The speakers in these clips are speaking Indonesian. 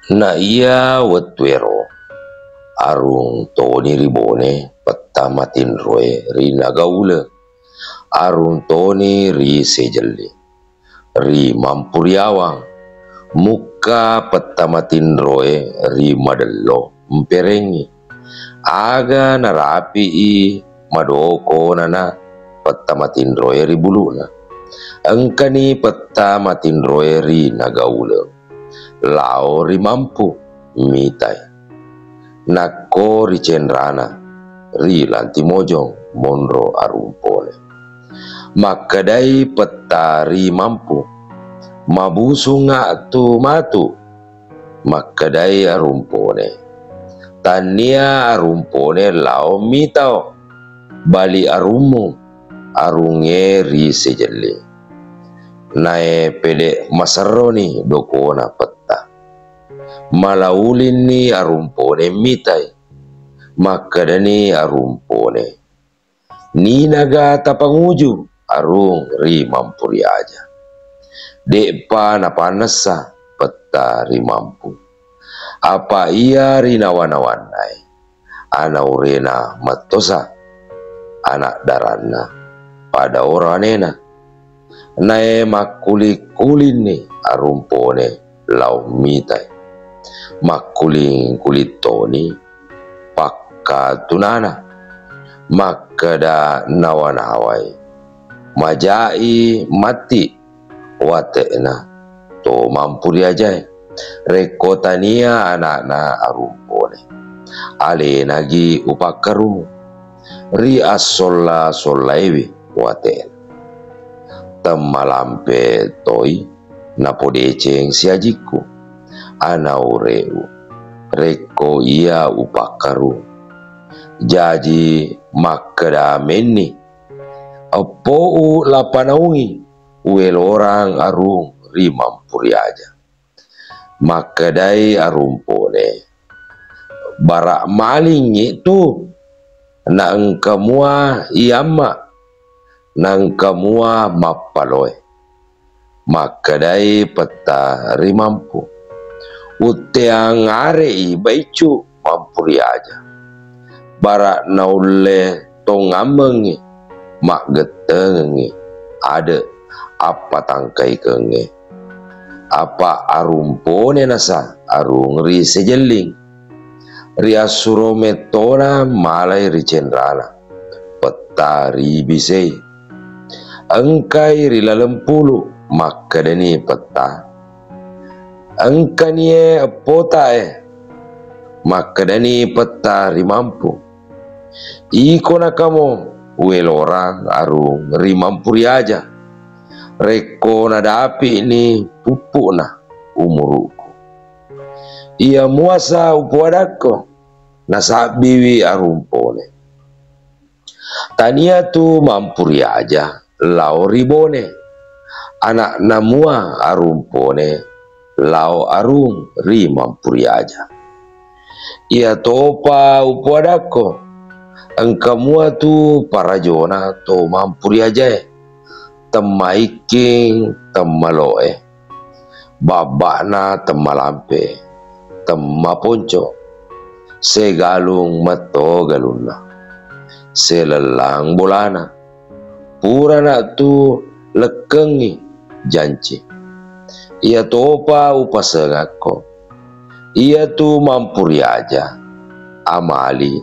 Na iya wetwero arung toni ribone petamatin roe rina gaule arung toni ri sejelli ri mampuriawang muka petamatin roe ri madello mperengi aga narapi i madoko nana petamatin roe ri buluna engkani petamatin roe ri nagaule lao ri mampu mitai nako ri cenrana ri lanti mojong monro arumpole makadai petari mampu mabusu tu matu makadai arumpone tania arumpone lao mitao bali arumu arunge ri sejeli nae pede masaroni dokona peta malaulin ni arumpone mitai makadani arumpone ni naga tapanguju arung ri mampuri aja depa napanasa peta ri mampu apa ia ri nawan-nawanai ana urena matosa anak darana pada oranena nae makuli-kulin ni arumpone lau mitai makuling kulit toni pakka tunana makada nawanawai majai mati watena to mampu diajai rekotania anak-anak arumpone ale nagi upakaru ri asolla solaiwi watena temalampe toi napodeceng siajiku anaureu reko ia upakaru jadi makada meni apou lapanaungi uel orang arung ri mampuri aja makadai arumpone barak maling itu na engkamua iama nang kamua mapaloe makadai peta ri mampu uteang arei baicu mampuri aja barak naule tongamengi mak getengi ada apa tangkai kenge apa arumpone nasa arung ri sejeling ri asuro metona malai ri cendrana peta ri bisei engkai ri lalempulu makadani peta engkanie potae makadani peta ri mampu ikona kamo uel orang arung ri mampuri aja reko nadapi ini pupuk na umuruku ia muasa upuadako nasabiwi arumpone tania tu mampuri aja lao ribone anak namua arumpone lao arung ri mampuri aja ia topa upuadako engkamua tu parajona to mampuri aja temaiking temaloe babakna temalampe temaponco segalung mato galuna selelang bolana purana tu lekengi janji ia topa upasengako ia tu mampuri aja amali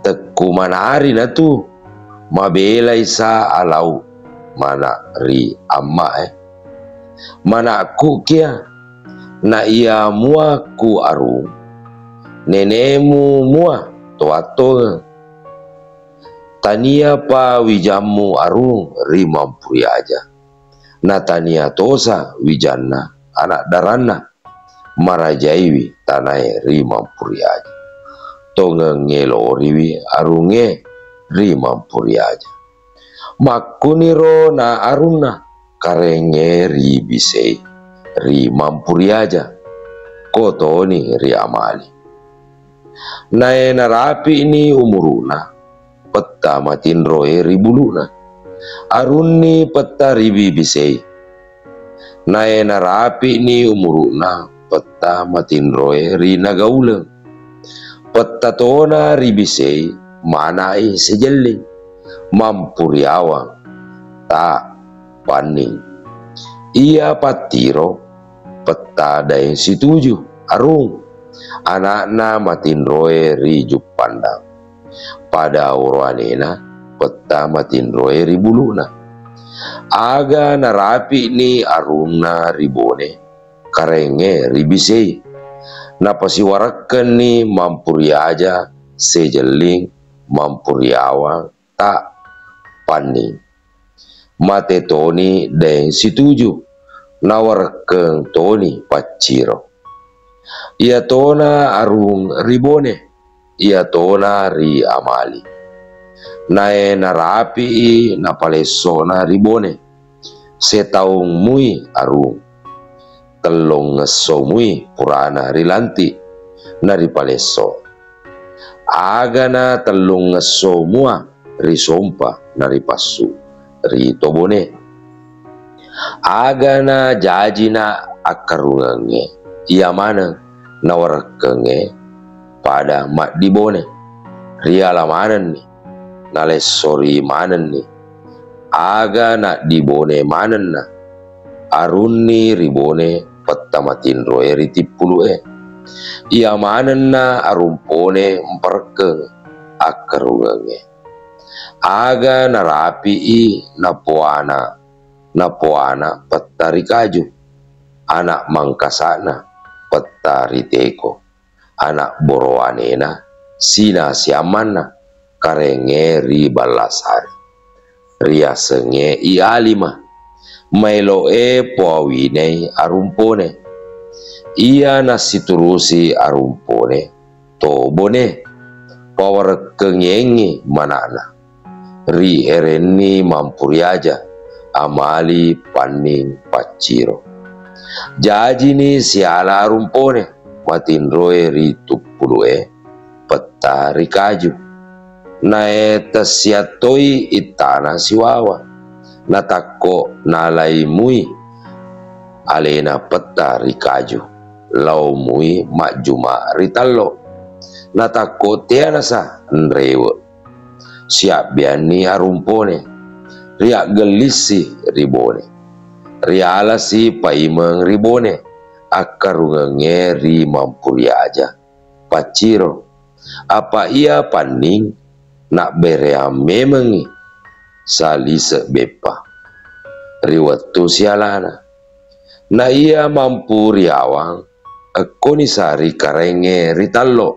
tekuman hari na tu mabela isa alau mana ri amma mana ku kia na ia mua ku arung nenemu mua toato tania pa wijamu arung ri mampuri aja na tania tosa wijanna anak darana marajaiwi tanai ri mampuri aja tongengelo riwi arunge ri mampuri aja makuniro na aruna karenge ri bisei ri mampuri aja kotoni ri amali nae narapi ini umuruna peta matin roe ri buluna aruni peta ribi bisei nae narapi ni umuruna peta matin roe ri nagauleng. Peta tona ribisei manai sejelling mampuriawang tak paning. Ia patiro peta daeng situju arung anakna matin roe ri jupandang. Pada urwanena peta matin roe ri buluna. Aga narapi ni arungna ribone karenge ribisei. Napasiwaraken ni mampuriaja sejeling mampuriawang tak paning. Mate toni deng situju nawarakeng toni paciro. Ia tona arung ribone, ia tona ri amali. Nae narapi napalesona ribone, setaung mui arung. Telong ngeso mui purana rilanti nari paleso. Aga na telung ngeso mua risompa nari pasu ri tobone. Aga na jaji na akarungange ia mana nawarakenge pada mak dibone riala manen ni nalesori manen ni. Aga na dibone manen na aruni ribone peta matin roe ritipulue. Ia manen na arumpone mperkeng akarungange. Aga narapi napoana peta rikaju. Anak mangkasana peta riteko. Anak boroanena sina siamana karenge ri balasari. Riasenge ialima mailoe poawinei arumpone. Ia nasiturusi arumpone tobone pawarekengengi manana. Ri ereni mampuriaja amali paning paciro. Jaji ni siala arumpone matin roe ri tupulue peta rikaju. Nae tasiatoi itana siwawa. Natako nalai mui alena peta rikaju. Lau mui mak juma ritalo. Natako tianasa nrewe. Siap biani arumpone. Riak gelisi ribone. Rialasi paimeng ribone. Akarungenge ri mampuriaja paciro. Apa ia paning nak berea memengi salise bepa riwatu sialana. Na ia mampu riawang konisari karenge ritalo.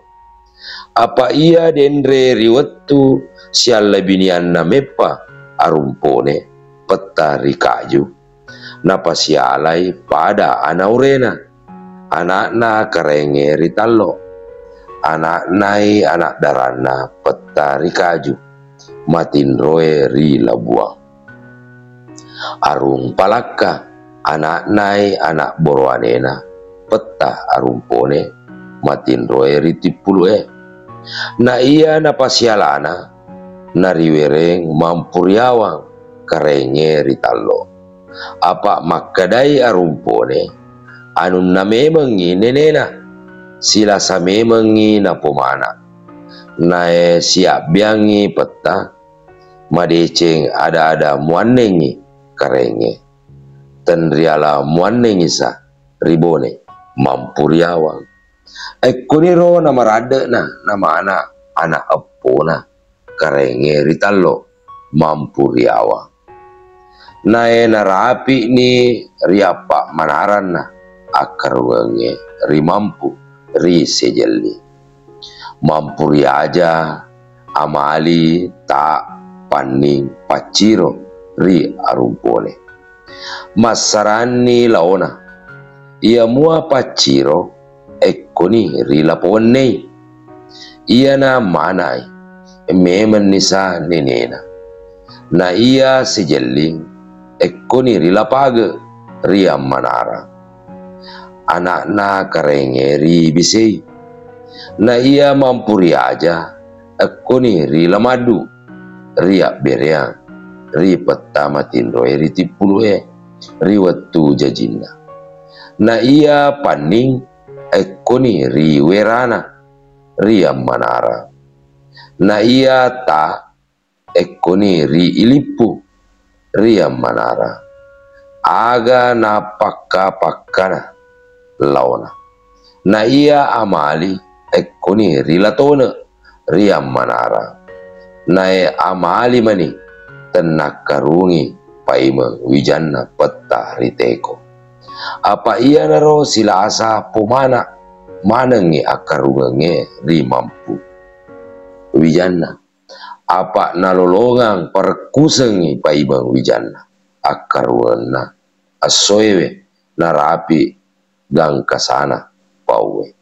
Apa ia dendre riwatu siala binian na mepa arumpone peta rikaju. Napa sialai pada anaurena anakna karenge ritalo. Anak nai anak darana peta rikaju. Matin roe ri labuang. Arung palaka anak nai anak boroanena peta arumpone matin roe ri tipulue. Na ia napasialana nariwereng mampuriawang karenge ritalo. Apa makadai arumpone anun na memengi nenena sila sa memengi na pomana. Nae siap biangi peta madeceng ada muannengi karenge. Tenriala muannengi sa ribone mampuriawang. Kuniro nama rada na nama anak epona karenge ritalo mampuriawang. Nae narapi ni riapa manaran na akarungange rimampu ri sejeli. Mampuriaja amali tak paning paciro ri arumpone. Masarani laona ia mua paciro ekoni ri laponei. Ia na manai memen nisa nenena. Na ia sejeling ekoni ri lapage ri manara. Anak na karenge ri bisei. Na ia mampuriaja ekoni ri lamadu riak bereang ri peta matin roe ri tipulue ri watu jajinna. na ia paning ekoni riwerana ria manara, na ia ta ekoni ri ilipu ria manara, aga na pakka laona, na ia amali ekoni rilatona ria manara, na amali mani tenakarungi paima wijanna peta riteko. Apa ia naro sila asa pomana manangi akarungange ri mampu wijanna, apa nalolongang perkusengi paibang wijanna akarwana asoewe narapi gang kasana pauwe.